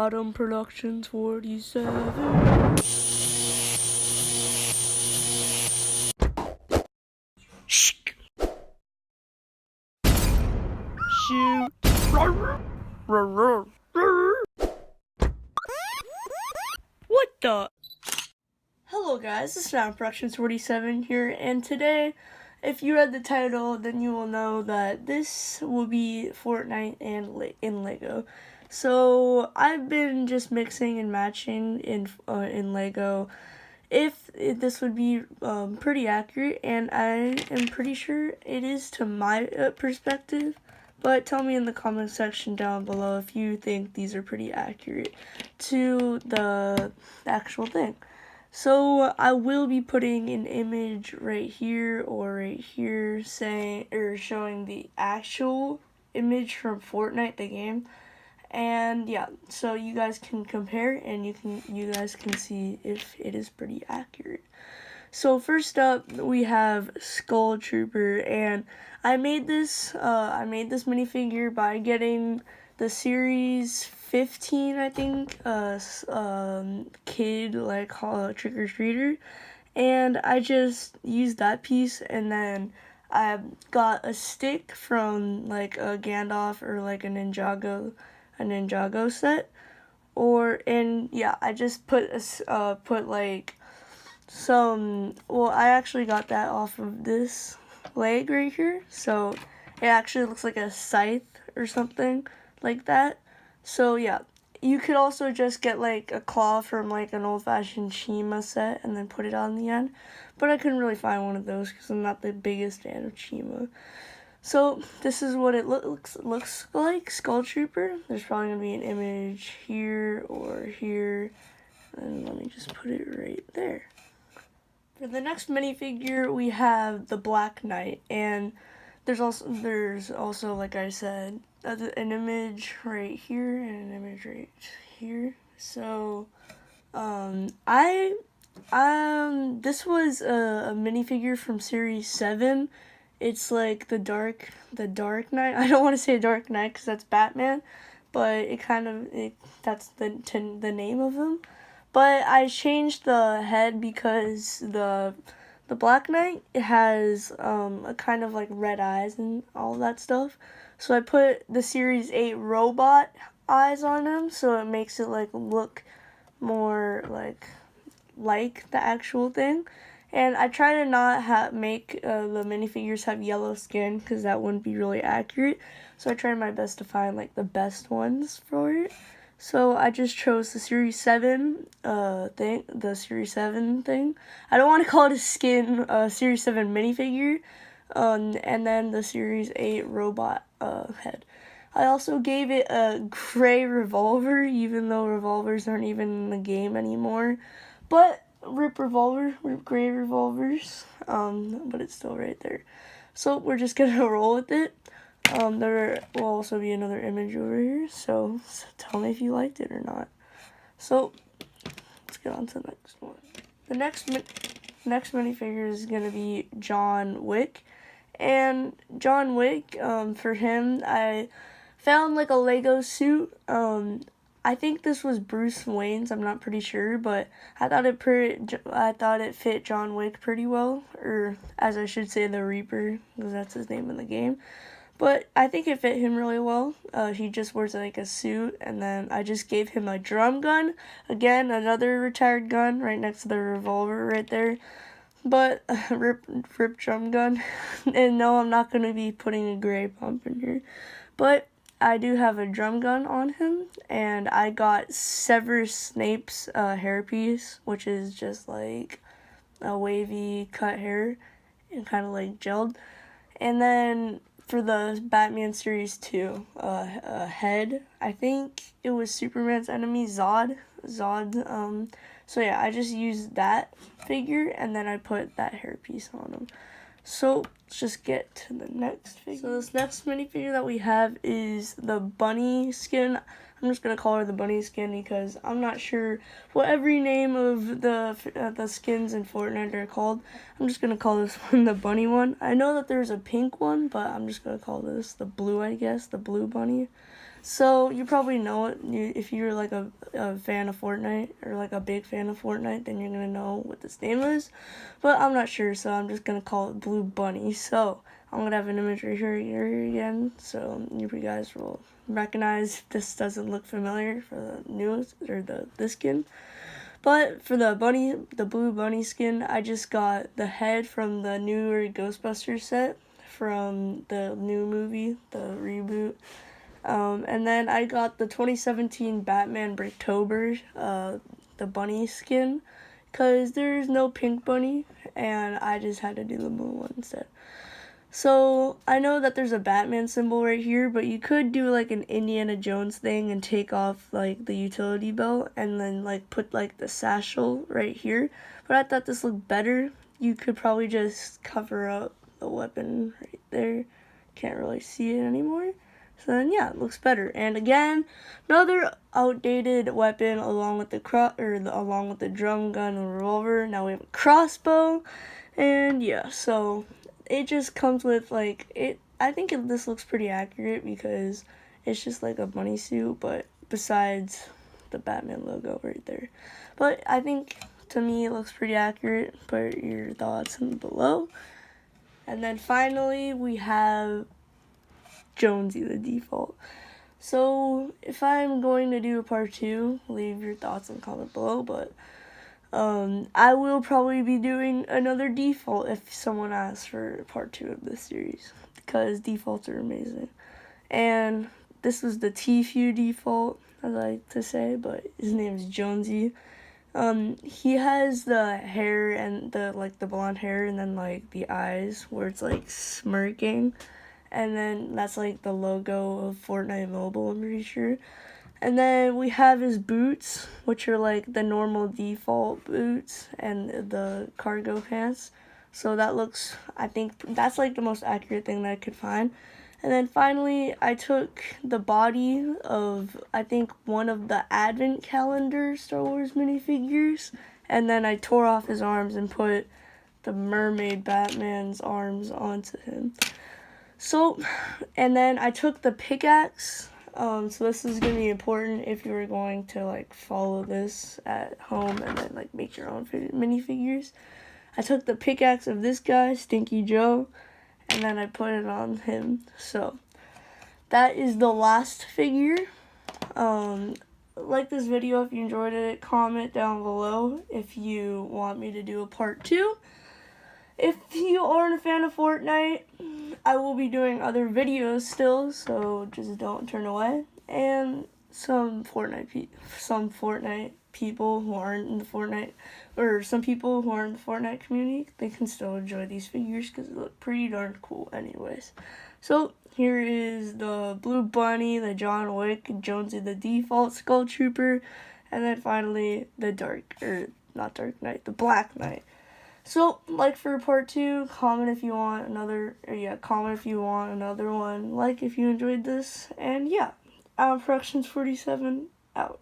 AdamProductions 47. Shoot. What the? Hello guys, this is AdamProductions 47 here, and today, if you read the title, then you will know that this will be Fortnite and in Lego. So I've been just mixing and matching in Lego. If this would be pretty accurate, and I am pretty sure it is to my perspective. But tell me in the comment section down below if you think these are pretty accurate to the actual thing. So I will be putting an image right here or right here showing the actual image from Fortnite, the game. And yeah, so you guys can compare and you guys can see if it is pretty accurate. So first up, we have Skull Trooper, and I made this minifigure by getting the Series 15, I think, kid trick or treater, and I just used that piece, and then I got a stick from like a Gandalf or like a Ninjago set, I just put I actually got that off of this leg right here, so it actually looks like a scythe or something like that. So yeah, you could also just get like a claw from like an old-fashioned Chima set and then put it on the end, but I couldn't really find one of those because I'm not the biggest fan of Chima. So this is what it looks like, Skull Trooper. There's probably gonna be an image here or here, and let me just put it right there. For the next minifigure, we have the Black Knight, and there's also like I said, an image right here and an image right here. So, this was a minifigure from Series 7. It's like the Dark Knight. I don't want to say Dark Knight because that's Batman, but that's the name of him. But I changed the head because the Black Knight has a kind of like red eyes and all that stuff. So I put the Series 8 robot eyes on him, so it makes it like look more like the actual thing. And I try to not make the minifigures have yellow skin because that wouldn't be really accurate. So I tried my best to find like the best ones for it. So I just chose the Series 7 the Series 7 thing. I don't want to call it a skin, Series 7 minifigure, and then the Series 8 robot head. I also gave it a gray revolver, even though revolvers aren't even in the game anymore. But rip gray revolvers, but it's still right there. So we're just gonna roll with it. There will also be another image over here, so tell me if you liked it or not. So let's get on to the next one. The next minifigure is gonna be John Wick, and John Wick, for him, I found like a Lego suit. I think this was Bruce Wayne's. I'm not pretty sure, but I thought it fit John Wick pretty well, or as I should say, the Reaper, because that's his name in the game. But I think it fit him really well. He just wears like a suit, and then I just gave him a drum gun. Again, another retired gun right next to the revolver right there. But rip drum gun. And no, I'm not going to be putting a gray pump in here. But I do have a drum gun on him, and I got Severus Snape's hairpiece, which is just like a wavy cut hair and kind of like gelled. And then for the Batman Series 2 head, I think it was Superman's enemy, Zod. So yeah, I just used that figure, and then I put that hairpiece on him. So let's just get to the next figure. So this next minifigure that we have is the bunny skin. I'm just gonna call her the bunny skin because I'm not sure what every name of the skins in Fortnite are called. I'm just gonna call this one the bunny one. I know that there's a pink one, but I'm just gonna call this the blue, I guess, the blue bunny. So you probably know it. If you're like a fan of Fortnite or like a big fan of Fortnite, then you're gonna know what this name is. But I'm not sure, so I'm just gonna call it Blue Bunny. So I'm gonna have an image right here again, so you guys will recognize if this doesn't look familiar for the newest or the skin. But for the Blue Bunny skin, I just got the head from the newer Ghostbusters set from the new movie, the reboot. And then I got the 2017 Batman Breaktober, the bunny skin, because there's no pink bunny, and I just had to do the blue one instead. So I know that there's a Batman symbol right here, but you could do like an Indiana Jones thing and take off like the utility belt and then like put like the satchel right here. But I thought this looked better. You could probably just cover up the weapon right there. Can't really see it anymore. So then yeah, it looks better. And again, another outdated weapon along with along with the drum gun and revolver. Now we have a crossbow. And yeah, so it just comes with like it. I think this looks pretty accurate because it's just like a bunny suit, but besides the Batman logo right there. But I think to me it looks pretty accurate. Put your thoughts in below. And then finally we have Jonesy the default. So if I'm going to do a part 2, leave your thoughts and comment below. But I will probably be doing another default if someone asks for part 2 of this series, because defaults are amazing. And this was the Tfue default, I like to say, but his name is Jonesy. He has the hair and the blonde hair and then like the eyes where it's like smirking, and then that's like the logo of Fortnite Mobile, I'm pretty sure. And then we have his boots, which are like the normal default boots, and the cargo pants. So that looks, I think that's like the most accurate thing that I could find. And then finally, I took the body of, I think, one of the Advent Calendar Star Wars minifigures, and then I tore off his arms and put the mermaid Batman's arms onto him. So, and then I took the pickaxe. So this is going to be important if you were going to like follow this at home and then like make your own minifigures. I took the pickaxe of this guy, Stinky Joe, and then I put it on him. So that is the last figure. Like this video if you enjoyed it. Comment down below if you want me to do a part 2. If you aren't a fan of Fortnite, I will be doing other videos still, so just don't turn away. And some Fortnite people who aren't in the Fortnite, or some people who aren't in the Fortnite community, they can still enjoy these figures because they look pretty darn cool anyways. So here is the Blue Bunny, the John Wick, Jonesy the Default Skull Trooper, and then finally the Black Knight. So, like for part 2, comment if you want another one, like if you enjoyed this, and yeah, AdamProductions 47, out.